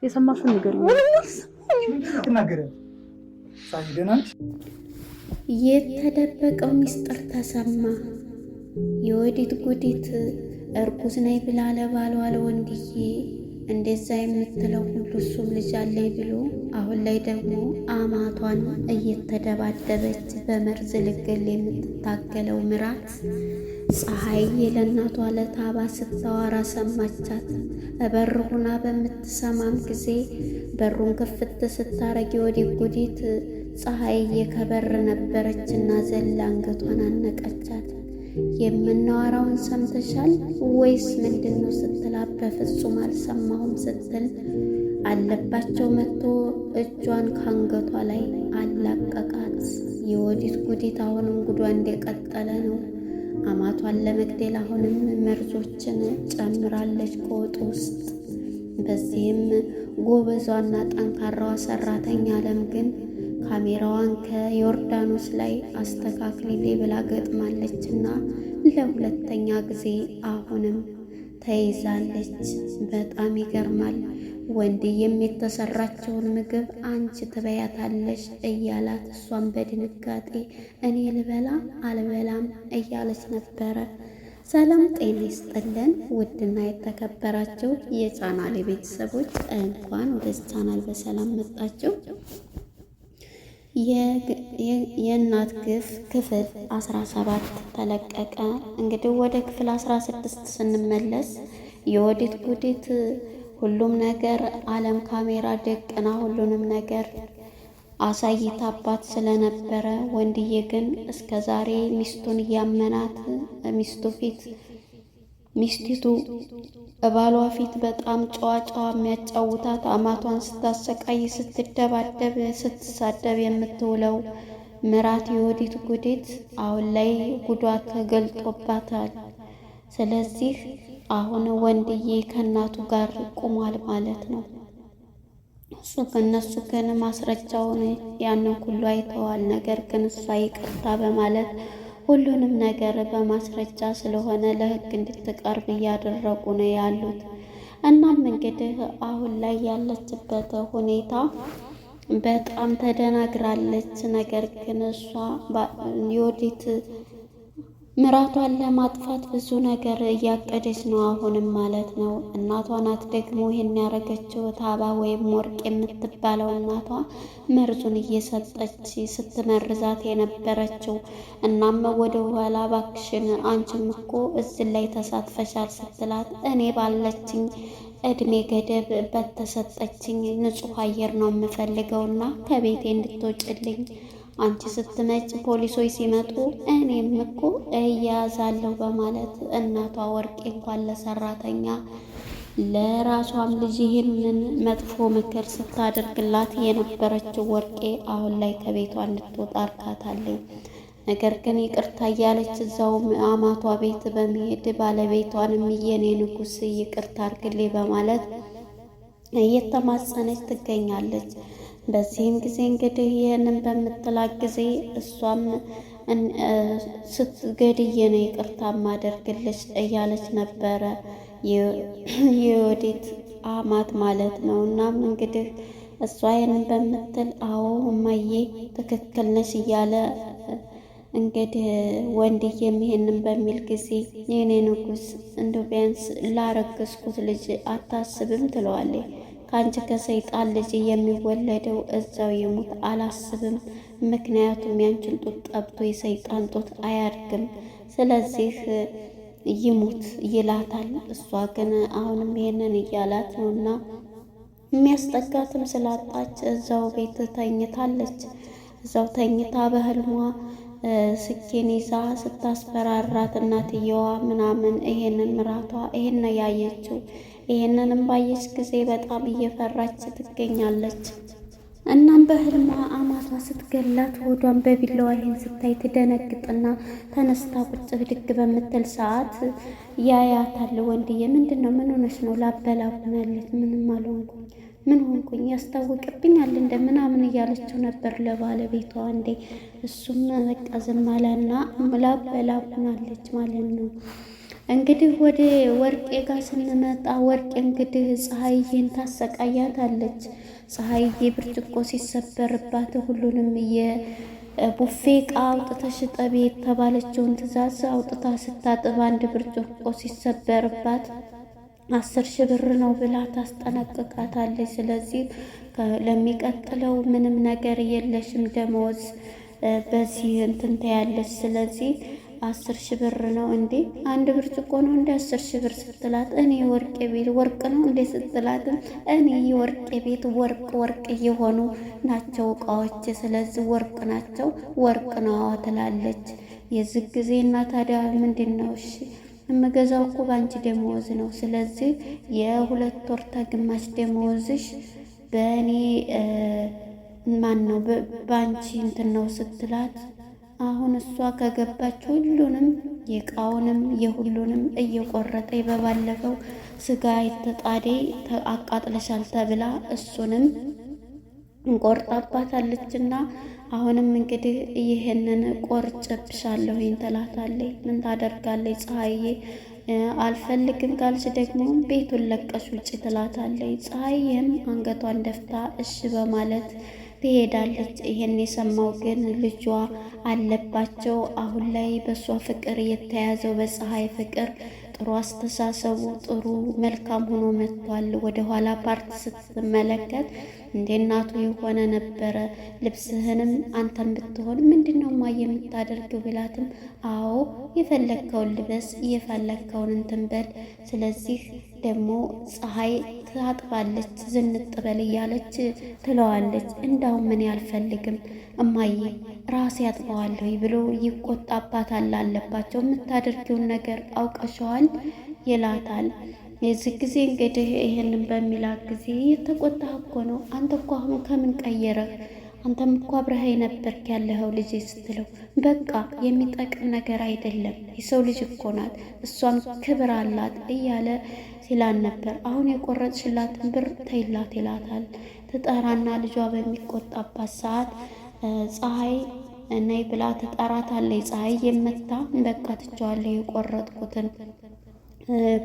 የሰማሽውን ንገሪኝ። የተደበቀው ሚስጥር ተሰማ። የወዲት ጉዲት እርጉዝ ነኝ ብላ ለባሏ ለወንድዬ እንደዛ የምትለው ሁሉ እሱም ልጅ አለኝ ብሎ አሁን ላይ ደግሞ አማቷን እየተደባደበች በመርዝ ልገል የምትታገለው ምራት ፀሐይ ለእናቷ ለታባ ስታወራ ሰማቻት። በር ሁና በምትሰማም ጊዜ በሩን ክፍት ስታረጊ ወዲት ጉዲት ፀሐይዬ ከበር ነበረችና ዘላ አንገቷን አነቀቻት። የምናወራውን ሰምተሻል ወይስ ምንድነው ስትላት በፍጹም አልሰማሁም ስትል አለባቸው መጥቶ እጇን ካንገቷ ላይ አላቀቃት። የወዲት ጉዲት አሁንም ጉዷ እንደቀጠለ ነው። አማቷን ለመግደል አሁንም መርዞችን ጨምራለች ከወጡ ውስጥ። በዚህም ጎበዟና ጠንካራዋ ሰራተኛ አለም ግን ካሜራዋን ከዮርዳኖስ ላይ አስተካክሊ ብላ ገጥማለችና ለሁለተኛ ጊዜ አሁንም ተይዛለች። በጣም ይገርማል። ወንድዬም የተሰራቸውን ምግብ አንቺ ትበያታለሽ እያላት እሷን በድንጋጤ እኔ ልበላ አልበላም እያለች ነበረ። ሰላም ጤና ይስጥልን ውድና የተከበራችሁ የቻናሌ ቤተሰቦች እንኳን ወደዚህ ቻናል በሰላም መጣችሁ። የእናት ግፍ ክፍል 17 ተለቀቀ። እንግዲህ ወደ ክፍል 16 ስንመለስ የወዲት ጉዲት ሁሉም ነገር አለም ካሜራ ደቅና ሁሉንም ነገር አሳይታባት ስለነበረ ወንድዬ ግን እስከ ዛሬ ሚስቱን እያመናት ሚስቲቱ እባሏ ፊት በጣም ጨዋ የሚያጫውታት አማቷን ስታሰቃይ ስትደባደብ ስትሳደብ የምትውለው ምራት የወዲት ጉዲት አሁን ላይ ጉዷ ተገልጦባታል። ስለዚህ አሁን ወንድዬ ከእናቱ ጋር ቁሟል ማለት ነው። እነሱ ግን ማስረጃውን ያንን ሁሉ አይተዋል። ነገር ግን እሷ ይቅርታ በማለት ሁሉንም ነገር በማስረጃ ስለሆነ ለሕግ እንድትቀርብ እያደረጉ ነው ያሉት። እናም እንግዲህ አሁን ላይ ያለችበት ሁኔታ በጣም ተደናግራለች። ነገር ግን እሷ የወዲት ምራቷን ለማጥፋት ብዙ ነገር እያቀደች ነው አሁንም ማለት ነው። እናቷ ናት ደግሞ ይሄን ያደረገችው። ታባ ወይም ወርቅ የምትባለው እናቷ መርዙን እየሰጠች ስትመርዛት የነበረችው። እናም ወደ ኋላ ባክሽን አንቺም እኮ እዚህ ላይ ተሳትፈሻል ስትላት እኔ ባለችኝ እድሜ ገደብ በተሰጠችኝ ንጹህ አየር ነው የምፈልገውና ከቤቴ እንድትወጭልኝ አንቺ ስትመጭ ፖሊሶች ሲመጡ እኔም እኮ እያዛለሁ በማለት እናቷ ወርቄ እንኳን ለሰራተኛ ለራሷም ልጅ ይህንን መጥፎ ምክር ስታደርግላት የነበረችው ወርቄ አሁን ላይ ከቤቷ እንድትወጣ አርካታለች። ነገር ግን ይቅርታ እያለች እዛው አማቷ ቤት በመሄድ ባለቤቷንም የኔ ንጉስ ይቅርታ አርግልኝ በማለት እየተማጸነች ትገኛለች። በዚህም ጊዜ እንግዲህ ይህንን በምትላት ጊዜ እሷም ስትገድዬ ነው ይቅርታ ማደርግልሽ እያለች ነበረ የወዲት አማት ማለት ነው። እናም እንግዲህ እሷ ይህንን በምትል አዎ እማዬ ትክክል ነሽ እያለ እንግዲህ ወንድዬም ይሄንን በሚል ጊዜ የኔ ንጉስ እንደው ቢያንስ ላረገዝኩት ልጅ አታስብም ትለዋለች። ከአንቺ ከሰይጣን ልጅ የሚወለደው እዛው ይሙት አላስብም፣ ምክንያቱም ያንቺን ጡት ጠብቶ የሰይጣን ጡት አያድግም፣ ስለዚህ ይሙት ይላታል። እሷ ግን አሁንም ይሄንን እያላት ነውና የሚያስጠጋትም ስላጣች እዛው ቤት ተኝታለች። እዛው ተኝታ በህልሟ ስኪን ይዛ ስታስፈራራት እናትየዋ ምናምን ይሄንን ምራቷ ይሄን ነው ያየችው። ይሄንንም ባየች ጊዜ በጣም እየፈራች ትገኛለች። እናም በህልሟ አማቷ ስትገላት ሆዷን በቢላዋ ይሄን ስታይ ትደነግጥና ተነስታ ቁጭ ብድግ በምትል ሰዓት ያያታል። ወንድዬ ምንድነው? ምን ሆነሽ ነው? ላበላቡናለች። ምንም አልሆንኩኝ፣ ምን ሆንኩኝ? ያስታውቅብኛል እንደምናምን እያለችው ነበር ለባለቤቷ። እንዴ እሱም በቃ ዝም አለና ላበላቡናለች ማለት ነው። እንግዲህ ወደ ወርቄ ጋር ስንመጣ ወርቄ እንግዲህ ፀሐይዬን ታሰቃያታለች። ፀሐይዬ ብርጭቆ ሲሰበርባት ሁሉንም የቡፌ ዕቃ አውጥተሽ ጠቢ የተባለችውን ትዕዛዝ አውጥታ ስታጥብ አንድ ብርጭቆ ሲሰበርባት 10,000 ብር ነው ብላ ታስጠነቅቃታለች። ስለዚህ ለሚቀጥለው ምንም ነገር የለሽም ደመወዝ በዚህ እንትን ታያለች። ስለዚህ 10,000 ብር ነው እንዴ? አንድ ብርጭቆ ነው እንደ 10,000 ብር ስትላት፣ እኔ ወርቄ ቤት ወርቅ ነው እንዴ ስትላትም፣ እኔ የወርቄ ቤት ወርቅ እየሆኑ ናቸው እቃዎች፣ ስለዚህ ወርቅ ናቸው ወርቅ ነው ትላለች። የዚህ ጊዜ እና ታዲያ ምንድን ነው እሺ የምገዛው እኮ ባንቺ ደመወዝ ነው። ስለዚህ የ2 ወር ተግማሽ ደመወዝሽ በእኔ ማን ነው ባንቺ እንትን ነው ስትላት፣ አሁን እሷ ከገባች ሁሉንም የእቃውንም የሁሉንም እየቆረጠ በባለፈው ስጋ የተጣዴ አቃጥለሻል ተብላ እሱንም እንቆርጣባታለችና አሁንም እንግዲህ ይሄንን ቆርጬብሻለሁኝ ትላታለች። ምን ታደርጋለች ፀሐዬ? አልፈልግም ካልሽ ደግሞ ቤቱን ለቀሽ ውጭ ትላታለች። ፀሐይም አንገቷን ደፍታ እሺ በማለት ትሄዳለች። ይሄን የሰማው ግን ልጇ አለባቸው አሁን ላይ በእሷ ፍቅር የተያዘው በፀሐይ ፍቅር ጥሩ አስተሳሰቡ ጥሩ መልካም ሆኖ መጥቷል። ወደ ኋላ ፓርት ስትመለከት እንደ እናቱ የሆነ ነበረ። ልብስህንም አንተን ብትሆን ምንድነው ማ የምታደርገው ቢላትም፣ አዎ የፈለግከውን ልበስ የፈለግከውን እንትን በል፣ ስለዚህ ደግሞ ፀሐይ ታጥባለች ዝንጥ በል እያለች ትለዋለች። እንዳውም ምን አልፈልግም እማዬ ራሴ ያጥበዋለሁ ብሎ ይቆጣባታል። አለባቸው የምታደርጊውን ነገር አውቀሸዋል ይላታል። የዚህ ጊዜ እንግዲህ ይህንን በሚላት ጊዜ የተቆጣህ እኮ ነው አንተ እኮ አሁን ከምን ቀየረህ? አንተም እኮ አብረኸኝ ነበርክ ያለኸው ልጄ ስትለው፣ በቃ የሚጠቅም ነገር አይደለም የሰው ልጅ እኮ ናት እሷም ክብር አላት እያለ ሲላን ነበር። አሁን የቆረጥሽላትን ብር ተይላት ይላታል። ትጠራና ልጇ በሚቆጣባት ሰዓት ፀሐይ ነይ ብላ ትጠራታለች። ፀሐይ የመታ በቃ ትቸዋለሁ የቆረጥኩትን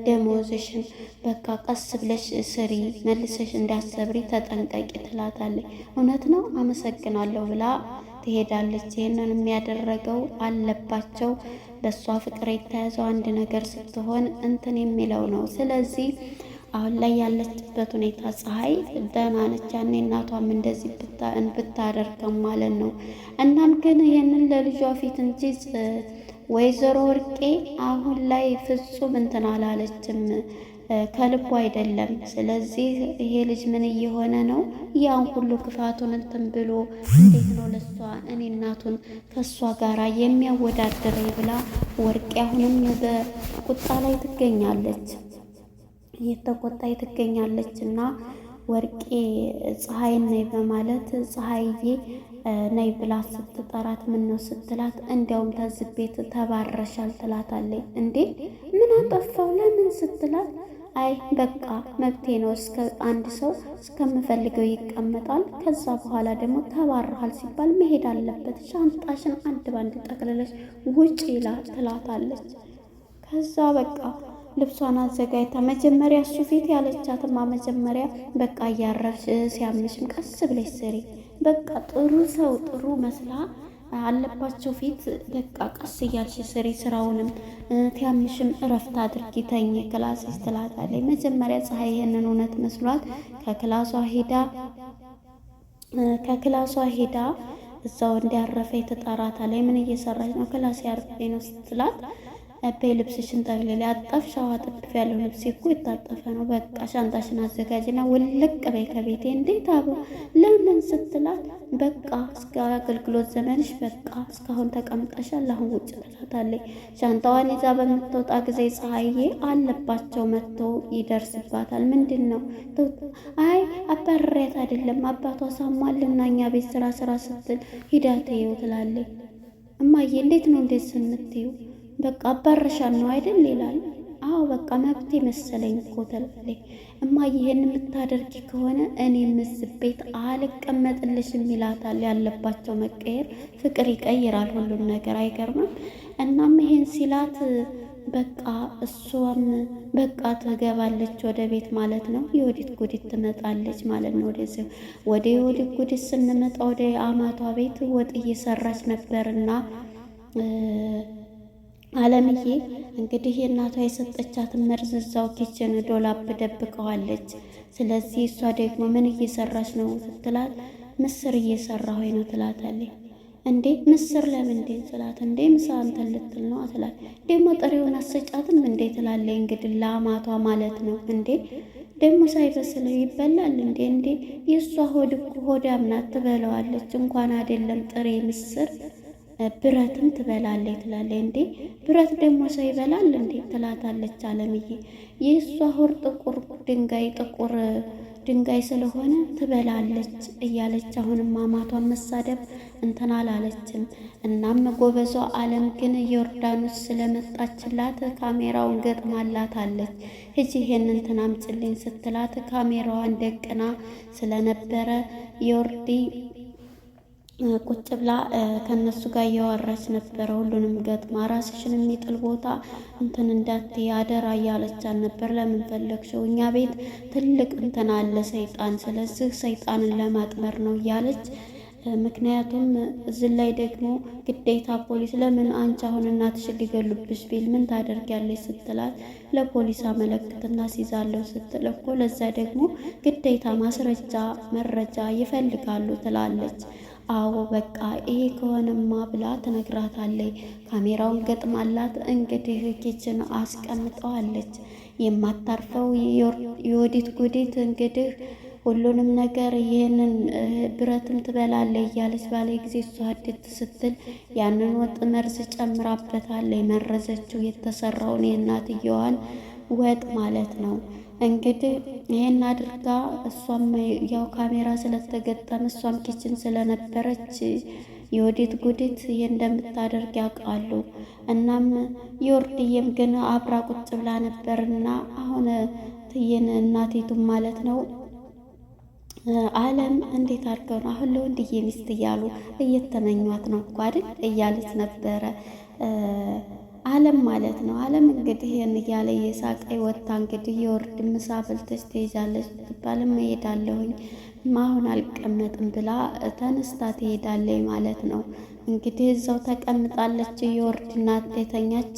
ደሞዝሽን በቃ ቀስ ብለሽ ስሪ መልሰሽ እንዳሰብሪ ተጠንቀቂ ትላታለች። እውነት ነው አመሰግናለሁ ብላ ትሄዳለች። ይህንን የሚያደረገው አለባቸው በእሷ ፍቅር የተያዘው አንድ ነገር ስትሆን እንትን የሚለው ነው። ስለዚህ አሁን ላይ ያለችበት ሁኔታ ፀሐይ ደህና ነች። ያኔ እናቷም እንደዚህ ብታደርገም ማለት ነው። እናም ግን ይሄንን ለልጇ ፊት እንጂ ወይዘሮ ወርቄ አሁን ላይ ፍጹም እንትን አላለችም፣ ከልቡ አይደለም። ስለዚህ ይሄ ልጅ ምን እየሆነ ነው? ያን ሁሉ ክፋቱን እንትን ብሎ እንዴት ነው ለሷ እኔ እናቱን ከሷ ጋራ የሚያወዳድረኝ ብላ ወርቄ አሁንም በቁጣ ላይ ትገኛለች፣ እየተቆጣይ ትገኛለች። እና ወርቄ ፀሐይን ነይ በማለት ፀሐይዬ ነይ ብላ ስትጠራት ምን ነው ስትላት፣ እንዲያውም ተዝህ ቤት ተባረሻል ትላታለች። እንዴ ምን አጠፋው ለምን ስትላት፣ አይ በቃ መብቴ ነው፣ እስከ አንድ ሰው እስከምፈልገው ይቀመጣል፣ ከዛ በኋላ ደግሞ ተባረሃል ሲባል መሄድ አለበት፣ ሻንጣሽን አንድ ባንድ ጠቅልለሽ ውጪ ትላታለች። ከዛ በቃ ልብሷን አዘጋጅታ መጀመሪያ እሱ ፊት ያለቻትማ መጀመሪያ በቃ እያረፍሽ ሲያምሽም ቀስ ብለሽ ስሪ፣ በቃ ጥሩ ሰው ጥሩ መስላ አለባቸው ፊት በቃ ቀስ እያልሽ ስሪ፣ ስራውንም ሲያምሽም እረፍት አድርጊ ተኝ ክላስሽ ትላታለች። መጀመሪያ ፀሐይ ይሄንን እውነት መስሏት ከክላሷ ሄዳ እዛው እንዲያረፈ ትጠራታለች። ምን እየሰራች ነው? ክላስ ያርፌ ነው ስትላት፣ በይ ልብስሽን ጠቅልል፣ ያጠፍሽ አጥፍ ያለው ልብስ እኮ የታጠፈ ነው፣ በቃ ሻንጣሽን አዘጋጅና ውልቅ በይ ከቤቴ። እንዴት አቦ ለምን ስትላት፣ በቃ እስከ አገልግሎት ዘመንሽ በቃ እስካሁን ተቀምጠሻል፣ አሁን ውጭ ትላታለች። ሻንጣዋን ይዛ በምትወጣ ጊዜ ፀሐዬ አለባቸው መጥቶ ይደርስባታል። ምንድን ነው? አይ አባረሪያት አይደለም አባቷ ሳሟልና እኛ ቤት ስራ ስትል ሂዳት ይው ትላለች። እማዬ እንዴት ነው እንዴት ስምትዩ? በቃ አባረሻን ነው አይደል ይላል። አዎ በቃ መብቴ መሰለኝ እኮ ትላለች። እማዬ ይሄን የምታደርጊ ከሆነ እኔ እዚህ ቤት አልቀመጥልሽም ይላታል። ያለባቸው መቀየር ፍቅር ይቀይራል ሁሉን ነገር አይገርምም? እናም ይሄን ሲላት በቃ እሷም በቃ ትገባለች ወደ ቤት ማለት ነው። የወዲት ጉዲት ትመጣለች ማለት ነው። ወደ የወዲት ጉዲት ስንመጣ ወደ አማቷ ቤት ወጥ እየሰራች ነበርና አለምዬ እንግዲህ የእናቷ የሰጠቻትን መርዝ እዛው ኪችን ዶላፕ ደብቀዋለች። ስለዚህ እሷ ደግሞ ምን እየሰራች ነው ስትላት ምስር እየሰራሁኝ ነው ትላታለች። እንዴ ምስር ለምንድን ስላት እንዴ ምሳ አንተን ልትል ነው ትላት። ደግሞ ጥሬውን አሰጫትም እንዴ ትላለች። እንግዲህ ለአማቷ ማለት ነው። እንዴ ደግሞ ሳይበስል ይበላል እንዴ የእሷ ሆድ እኮ ሆዳም ናት ትበለዋለች። እንኳን አይደለም ጥሬ ምስር ብረትም ትበላለች ትላለች። እንዴ ብረት ደግሞ ሰው ይበላል እንዴ ትላታለች አለምዬ። የእሷ ሆድ ጥቁር ድንጋይ ስለሆነ ትበላለች እያለች አሁንም አማቷን መሳደብ እንትን አላለችም። እናም ጎበዟ አለም ግን ዮርዳኖስ ስለመጣችላት ካሜራውን ገጥማላታለች። ሂጂ ይሄን እንትን አምጪልኝ ስትላት ካሜራዋን ደቅና ስለነበረ ዮርዲ ቁጭ ብላ ከነሱ ጋር እያወራች ነበረ። ሁሉንም ገጥማ ራስሽን የሚጥል ቦታ እንትን እንዳትዪ አደራ እያለቻት ነበር። ለምን ፈለግሽው? እኛ ቤት ትልቅ እንትን አለ ሰይጣን፣ ስለዚህ ሰይጣንን ለማጥመር ነው እያለች ምክንያቱም እዚህ ላይ ደግሞ ግዴታ ፖሊስ ለምን አንቺ አሁን እናትሽን ሊገሉብሽ ቢል ምን ታደርጊያለሽ ስትላት ለፖሊስ አመለክትና ሲዛለሁ ስትል እኮ ለዛ ደግሞ ግዴታ ማስረጃ መረጃ ይፈልጋሉ ትላለች። አዎ በቃ ይሄ ከሆነማ ብላ ትነግራታለች። ካሜራውን ገጥማላት እንግዲህ ኪችን አስቀምጠዋለች። የማታርፈው የወዲት ጉዲት እንግዲህ ሁሉንም ነገር ይህንን ብረትም ትበላለች እያለች ባለ ጊዜ እሷ አድት ስትል ያንን ወጥ መርዝ ጨምራበታለች። መረዘችው የተሰራውን የእናትየዋን ወጥ ማለት ነው። እንግዲህ ይሄን አድርጋ እሷም ያው ካሜራ ስለተገጠመ እሷም ኪችን ስለነበረች የወዲት ጉዲት ይሄ እንደምታደርግ ያውቃሉ። እናም የወርድዬም ግን አብራ ቁጭ ብላ ነበርና አሁን ትየን እናቴቱም ማለት ነው አለም እንዴት አድርገው ነው አሁን ለወንድዬ ሚስት እያሉ እየተመኟት ነው እኮ አይደል እያለች ነበረ አለም ማለት ነው። አለም እንግዲህ ይሄን እያለ የሳቀ ወጣ። እንግዲህ የወርድ ምሳ በልተሽ ትሄጃለሽ ትባልም እሄዳለሁኝ አሁን አልቀመጥም ብላ ተነስታ ትሄዳለች ማለት ነው። እንግዲህ እዛው ተቀምጣለች። የወርድ እናት የተኛች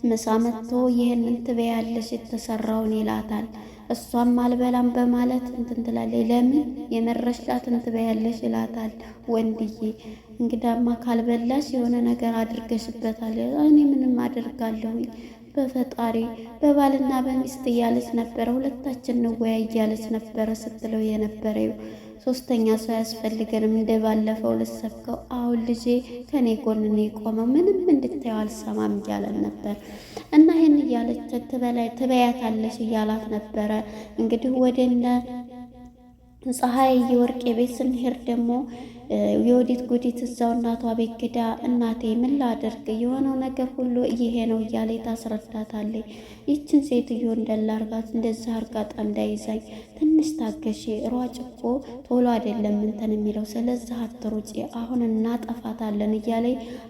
ምሳ መጥቶ ይሄንን ትበያለሽ የተሰራውን ይላታል። እሷም አልበላም በማለት እንትን ትላለች። ለምን የመረሻትን ትበያለሽ ይላታል ወንድዬ። እንግዳማ ካልበላሽ የሆነ ነገር አድርገሽበታል። እኔ ምንም አደርጋለሁኝ በፈጣሪ በባልና በሚስት እያለች ነበረ። ሁለታችን እንወያይ እያለች ነበረ ስትለው የነበረው ሶስተኛ ሰው አያስፈልገንም እንደባለፈው ልሰብከው። አሁን ልጄ ከኔ ጎን ነው የቆመው ምንም እንድታየው አልሰማም እያለን ነበር። እና ይሄን እያለች ትበያታለሽ እያላት ነበረ። እንግዲህ ወደነ ፀሐይ የወርቄ ቤት ስንሄድ ደግሞ የወዲት ጉዲት እዛው እናቷ ቤት ግዳ እናቴ ምን ላድርግ የሆነው ነገር ሁሉ ይሄ ነው እያለ ታስረዳታለች። ይችን ሴትዮ እንደላርጋት እንደዛ አርጋ ጠምዳ ይዛኝ ትንሽ ታገሺ፣ ሯጭ እኮ ቶሎ አይደለም እንትን የሚለው ስለዚህ አትሩጪ፣ አሁን እናጠፋታለን እያለ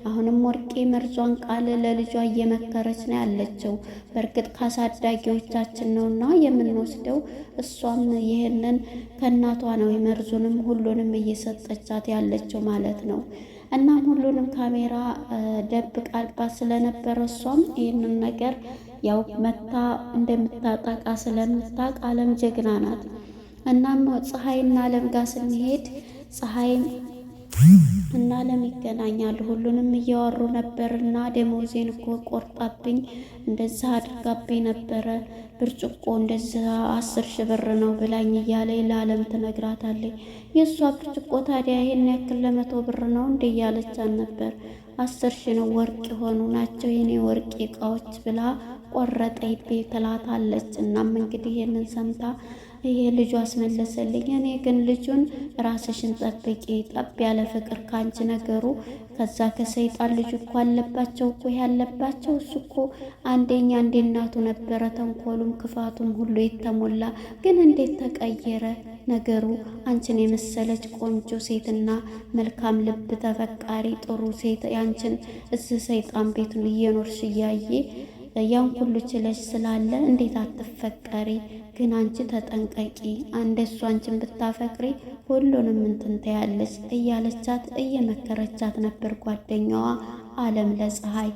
አሁንም ወርቄ መርዟን ቃል ለልጇ እየመከረች ነው ያለችው። በእርግጥ ካሳዳጊዎቻችን ነውና የምንወስደው እሷም ይሄንን ከእናቷ ነው መርዙንም ሁሉንም እየሰጠቻት ያለችው ማለት ነው። እናም ሁሉንም ካሜራ ደብቃባት ስለነበረ እሷም ይህንን ነገር ያው መታ እንደምታጠቃ ስለምታውቅ አለም ጀግና ናት። እናም ፀሐይና አለም ጋር ስንሄድ ፀሐይም እና አለም ይገናኛሉ። ሁሉንም እያወሩ ነበርና ደሞዜን እኮ ቆርጣብኝ እንደዛ አድርጋብኝ ነበረ ብርጭቆ እንደዛ 10,000 ብር ነው ብላኝ እያለ ለአለም ትነግራታለች። የእሷ ብርጭቆ ታዲያ ይሄን ያክል 100 ብር ነው እንደ እያለቻት ነበር። 10,000 ነው ወርቅ የሆኑ ናቸው የኔ ወርቅ እቃዎች ብላ ቆረጠኝ ትላታለች። እናም እንግዲህ ይሄንን ሰምታ ይሄ ልጁ አስመለሰልኝ። እኔ ግን ልጁን ራስሽን ጠብቂ፣ ጠብ ያለ ፍቅር ካንቺ ነገሩ ከዛ ከሰይጣን ልጅ እኮ አለባቸው እኮ ያለባቸው እሱ እኮ አንደኛ እንደ እናቱ ነበረ፣ ተንኮሉም ክፋቱም ሁሉ የተሞላ ግን እንዴት ተቀየረ ነገሩ? አንቺን የመሰለች ቆንጆ ሴትና መልካም ልብ ተፈቃሪ ጥሩ ሴት ያንቺን እዚህ ሰይጣን ቤት እየኖርሽ እያየ ያን ሁሉ ችለሽ ስላለ እንዴት አትፈቀሪ? ግን አንቺ ተጠንቀቂ፣ አንደሱ አንቺን ብታፈቅሪ ሁሉንም እንትን ትያለሽ እያለቻት እየመከረቻት ነበር ጓደኛዋ አለም ለፀሐይ።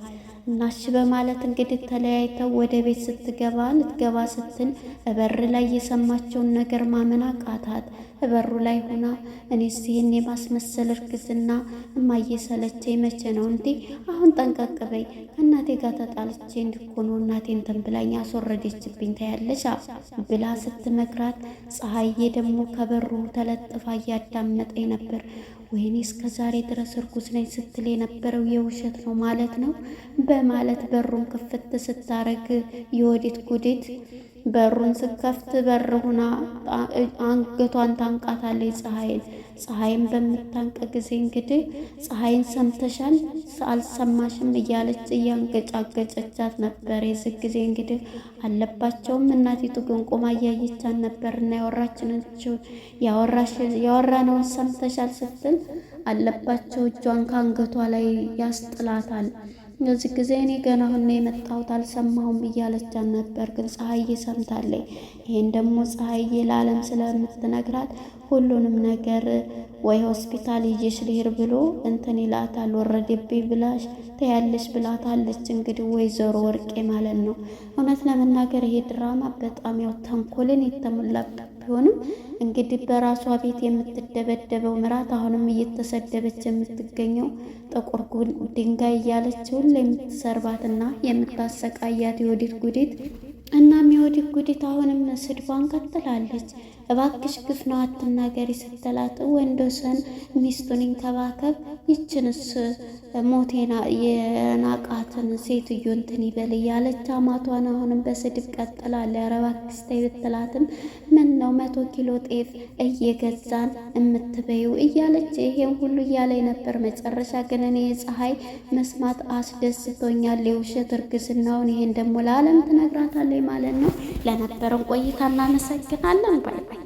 እናሽ በማለት እንግዲህ ተለያይተው ወደ ቤት ልትገባ ስትል በር ላይ የሰማቸውን ነገር ማመን አቃታት። በሩ ላይ ሆና እኔስ ይህን የማስመሰል እርግዝና እማየሰለቸኝ መቼ ነው እንዴ? አሁን ጠንቀቅ በይ፣ ከእናቴ ጋር ተጣልቼ እንዲኮኑ እናቴ እንትን ብላኝ አስወረደችብኝ ታያለሽ ብላ ስትመክራት፣ ፀሐዬ ደግሞ ከበሩ ተለጥፋ እያዳመጠኝ ነበር። ወይኔ እስከ ዛሬ ድረስ እርጉዝ ነኝ ስትል የነበረው የውሸት ነው ማለት ነው በማለት በሩን ክፍት ስታረግ የወዲት ጉዲት በሩን ስከፍት በር ሆና አንገቷን ታንቃታለች ፀሐይን። ፀሐይን በምታንቅ ጊዜ እንግዲህ ፀሐይን ሰምተሻል አልሰማሽም እያለች እያንገጫገጨቻት ነበር። የዚህ ጊዜ እንግዲህ አለባቸውም እናቲቱ ግን ቆማ እያየቻት ነበርና ያወራነውን ሰምተሻል ስትል አለባቸው እጇን ከአንገቷ ላይ ያስጥላታል። በዚህ ጊዜ እኔ ገና አሁን ነው የመጣሁት አልሰማሁም እያለቻት ነበር። ግን ፀሐዬ ሰምታለች። ይሄን ደግሞ ፀሐዬ ለዓለም ስለምትነግራት ሁሉንም ነገር ወይ ሆስፒታል ይዤሽ ልሄድ ብሎ እንትን ይላታል። ወረደብኝ ብላሽ ተያለሽ ብላታለች። እንግዲህ ወይዘሮ ወርቄ ማለት ነው። እውነት ለመናገር ይሄ ድራማ በጣም ያው ተንኮልን የተሞላበት ቢሆንም እንግዲህ በራሷ ቤት የምትደበደበው ምራት አሁንም እየተሰደበች የምትገኘው ጥቁር ድንጋይ እያለች ሁሉ የምትሰርባትና የምታሰቃያት የወዲት ጉዲት። እናም የወዲት ጉዲት አሁንም ስድቧን ቀጥላለች። እባክሽ ግፍ ነው አትናገሪ ስትላት ወንዶሰን ሚስቱን ይንከባከብ ይችንስ ሞቴና የናቃትን ሴትዮ እንትን ይበል እያለች አማቷን አሁንም በስድብ ቀጥላለች። ኧረ እባክሽ ተይ ብትላትም ምን ነው 100 ኪሎ ጤፍ እየገዛን እምትበይው እያለች ይሄን ሁሉ እያለኝ ነበር። መጨረሻ ግን እኔ ፀሐይ መስማት አስደስቶኛል የውሸት እርግዝናውን። ይሄን ደግሞ ለዓለም ትነግራታለች ማለት ነው። ለነበረን ቆይታ እናመሰግናለን። ባይ ባይ።